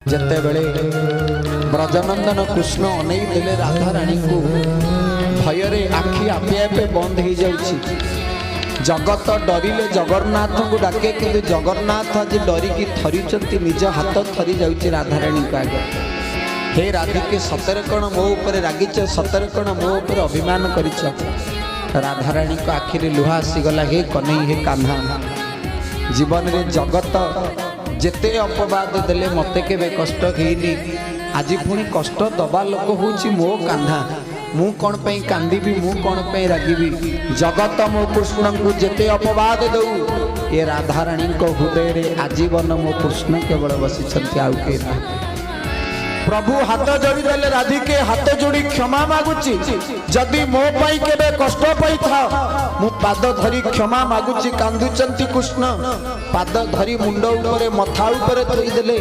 जिते बेले ब्रजनंदन कृष्ण अनेई देले राधा रानी को भयरे आखि आपे आपे बंद हो जाउछि। जगत डरिले जगन्नाथ को डाके कि जगन्नाथ आज डरिकी थरी निज हाथ थरी जाउछि राधा रानी को आगे। हे राधिके सतर कण मो ऊपर रागिच, सतर कण मो ऊपर अभिमान करिछ। राधा रानी को आखिरे लुहा आसीगला। हे कन्हई हे कान्हा, जीवन रे जगत जेते अपवाद देले मते केबे कष्ट हेनी, आज पुणी कष्ट दबा लोक होची मो कान्हा। मु कौन पे कांदीबी, मु कौन पे रागिबी। जगत मो कृष्ण को जेते अपवाद दौ, ये राधा रानी को हृदय रे आजीवन मो कृष्ण केवल बसी आउ के प्रभु हाथ जोड़ी देले। राधिके हाथ जोड़ी क्षमा मागुची, जदि मो पाई केबे कष्ट पाई था मु पाद धरी क्षमा मागुची। कांदुचंती कृष्ण पाद धरी मुंड ऊपर मथा ऊपर थई देले।